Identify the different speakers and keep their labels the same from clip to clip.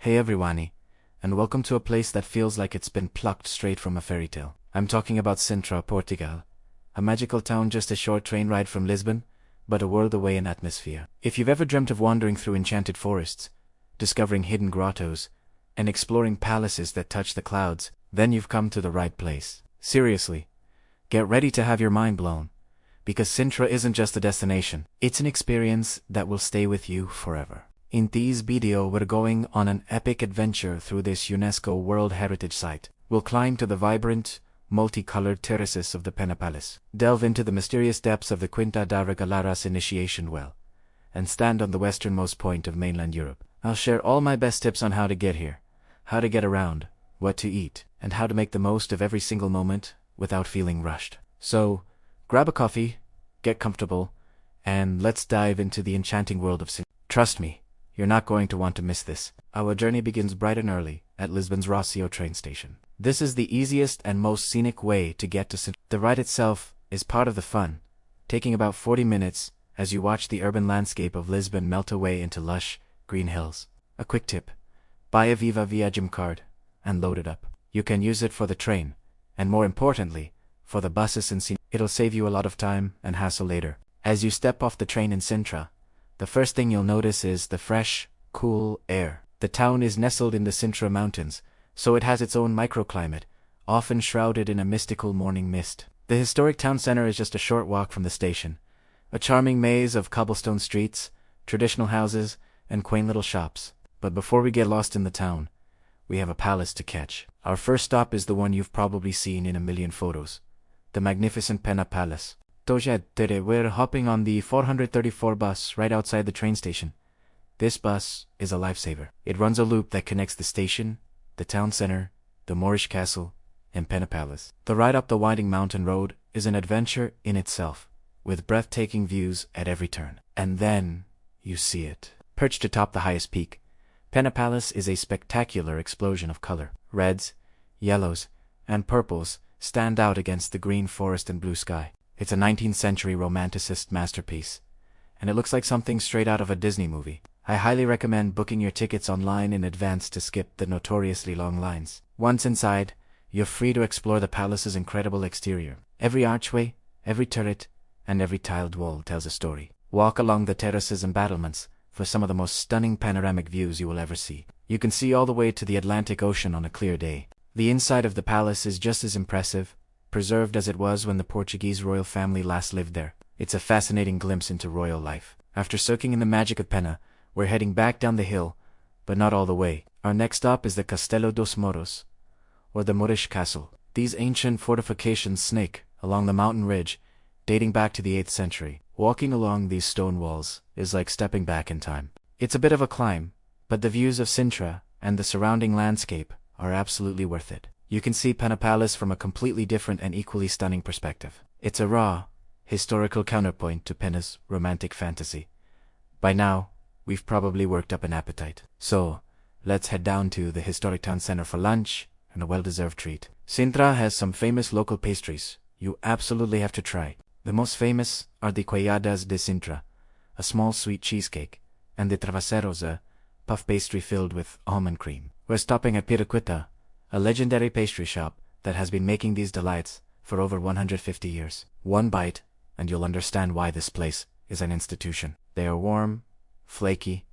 Speaker 1: Hey everyone, and welcome to a place that feels like it's been plucked straight from a fairy tale. I'm talking about Sintra, Portugal. A magical town just a short train ride from Lisbon, but a world away in atmosphere. If you've ever dreamt of wandering through enchanted forests, discovering hidden grottos, and exploring palaces that touch the clouds, then you've come to the right place. Seriously, get ready to have your mind blown, because Sintra isn't just a destination, it's an experience that will stay with you forever. In this video we're going on an epic adventure through this UNESCO World Heritage Site. We'll climb to the vibrant, multicolored terraces of the Pena Palace, delve into the mysterious depths of the Quinta da Regaleira's initiation well, and stand on the westernmost point of mainland Europe. I'll share all my best tips on how to get here, how to get around, what to eat, and how to make the most of every single moment without feeling rushed. So, grab a coffee, get comfortable, and let's dive into the enchanting world of Sintra. Trust me, you're not going to want to miss this. Our journey begins bright and early at Lisbon's Rossio train station. This is the easiest and most scenic way to get to Sintra. The ride itself is part of the fun, taking about 40 minutes as you watch the urban landscape of Lisbon melt away into lush, green hills. A quick tip: buy a Viva Viagem card and load it up. You can use it for the train, and more importantly, for the buses in Sintra. It'll save you a lot of time and hassle later. As you step off the train in Sintra, the first thing you'll notice is the fresh, cool air. The town is nestled in the Sintra Mountains, so it has its own microclimate, often shrouded in a mystical morning mist. The historic town center is just a short walk from the station, a charming maze of cobblestone streets, traditional houses, and quaint little shops. But before we get lost in the town, we have a palace to catch. Our first stop is the one you've probably seen in a million photos, the magnificent Pena Palace. Today we're hopping on the 434 bus right outside the train station. This bus is a lifesaver. It runs a loop that connects the station, the town center, the Moorish Castle, and Pena Palace. The ride up the winding mountain road is an adventure in itself, with breathtaking views at every turn. And then you see it. Perched atop the highest peak, Pena Palace is a spectacular explosion of color. Reds, yellows, and purples stand out against the green forest and blue sky. It's a 19th century romanticist masterpiece, and it looks like something straight out of a Disney movie. I highly recommend booking your tickets online in advance to skip the notoriously long lines. Once inside, you're free to explore the palace's incredible exterior. Every archway, every turret, and every tiled wall tells a story. Walk along the terraces and battlements for some of the most stunning panoramic views you will ever see. You can see all the way to the Atlantic Ocean on a clear day. The inside of the palace is just as impressive, preserved as it was when the Portuguese royal family last lived there. It's a fascinating glimpse into royal life. After soaking in the magic of Pena, we're heading back down the hill, but not all the way. Our next stop is the Castelo dos Mouros, or the Moorish Castle. These ancient fortifications snake along the mountain ridge, dating back to the 8th century. Walking along these stone walls is like stepping back in time. It's a bit of a climb, but the views of Sintra and the surrounding landscape are absolutely worth it. You can see Pena Palace from a completely different and equally stunning perspective. It's a raw, historical counterpoint to Pena's romantic fantasy. By now, we've probably worked up an appetite. So, let's head down to the historic town center for lunch and a well-deserved treat. Sintra has some famous local pastries you absolutely have to try. The most famous are the colladas de Sintra, a small sweet cheesecake, and the travesseros, a puff pastry filled with almond cream. We're stopping at Piraquita, a legendary pastry shop that has been making these delights for over 150 years. One bite, and you'll understand why this place is an institution. They are warm, flaky,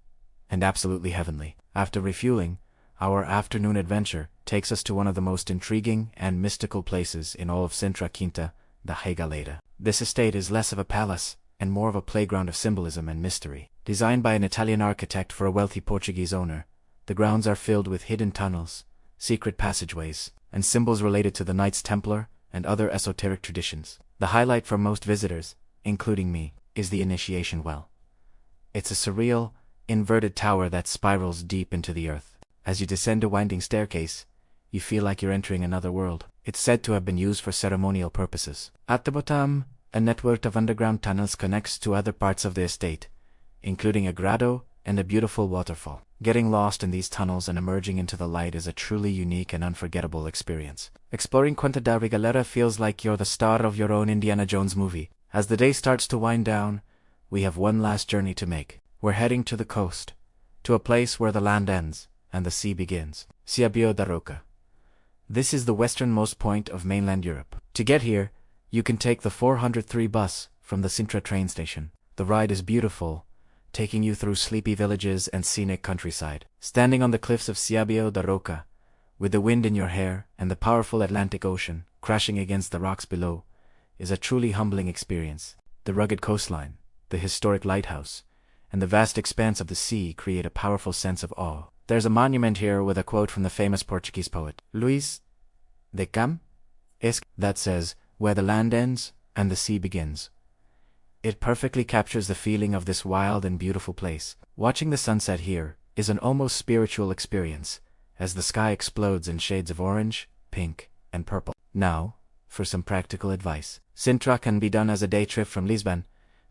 Speaker 1: and absolutely heavenly. After refueling, our afternoon adventure takes us to one of the most intriguing and mystical places in all of Sintra, Quinta da Regaleira. This estate is less of a palace and more of a playground of symbolism and mystery. Designed by an Italian architect for a wealthy Portuguese owner, the grounds are filled with hidden tunnels, secret passageways, and symbols related to the Knights Templar and other esoteric traditions. The highlight for most visitors, including me, is the initiation well. It's a surreal, inverted tower that spirals deep into the earth. As you descend a winding staircase, you feel like you're entering another world. It's said to have been used for ceremonial purposes. At the bottom, a network of underground tunnels connects to other parts of the estate, including a grotto and a beautiful waterfall. Getting lost in these tunnels and emerging into the light is a truly unique and unforgettable experience. Exploring Quinta da Regaleira feels like you're the star of your own Indiana Jones movie. As the day starts to wind down, we have one last journey to make. We're heading to the coast, to a place where the land ends and the sea begins. Ciabio da Roca. This is the westernmost point of mainland Europe. To get here, you can take the 403 bus from the Sintra train station. The ride is beautiful, taking you through sleepy villages and scenic countryside. Standing on the cliffs of Ciabio da Roca, with the wind in your hair and the powerful Atlantic Ocean crashing against the rocks below, is a truly humbling experience. The rugged coastline, the historic lighthouse, and the vast expanse of the sea create a powerful sense of awe. There's a monument here with a quote from the famous Portuguese poet, Luís de Camões, that says, "Where the land ends and the sea begins." It perfectly captures the feeling of this wild and beautiful place. Watching the sunset here is an almost spiritual experience, as the sky explodes in shades of orange, pink, and purple. Now, for some practical advice. Sintra can be done as a day trip from Lisbon,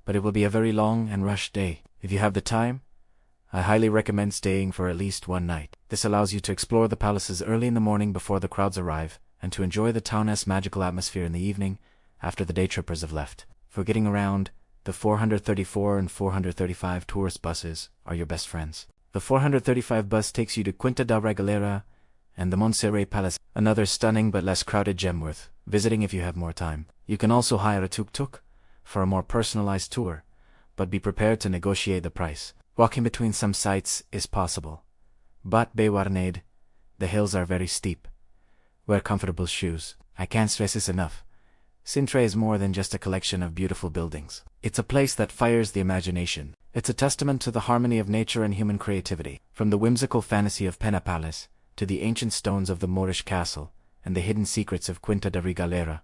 Speaker 1: but it will be a very long and rushed day. If you have the time, I highly recommend staying for at least one night. This allows you to explore the palaces early in the morning before the crowds arrive, and to enjoy the town's magical atmosphere in the evening after the day trippers have left. For getting around, the 434 and 435 tourist buses are your best friends. The 435 bus takes you to Quinta da Regaleira and the Moorish Palace, another stunning but less crowded gem worth visiting if you have more time. You can also hire a tuk-tuk for a more personalized tour, but be prepared to negotiate the price. Walking between some sites is possible, but be warned, the hills are very steep. Wear comfortable shoes. I can't stress this enough. Sintra is more than just a collection of beautiful buildings. It's a place that fires the imagination. It's a testament to the harmony of nature and human creativity. From the whimsical fantasy of Pena Palace to the ancient stones of the Moorish Castle and the hidden secrets of Quinta da Regaleira,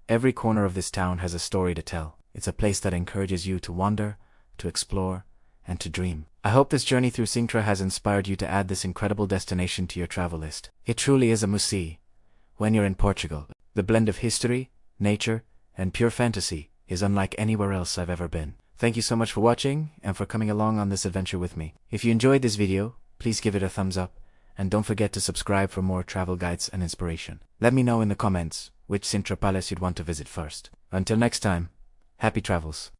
Speaker 1: every corner of this town has a story to tell. It's a place that encourages you to wander, to explore, and to dream. I hope this journey through Sintra has inspired you to add this incredible destination to your travel list. It truly is a must-see when you're in Portugal. The blend of history, nature, and pure fantasy is unlike anywhere else I've ever been. Thank you so much for watching and for coming along on this adventure with me. If you enjoyed this video, please give it a thumbs up, and don't forget to subscribe for more travel guides and inspiration. Let me know in the comments which Sintra Palace you'd want to visit first. Until next time, happy travels.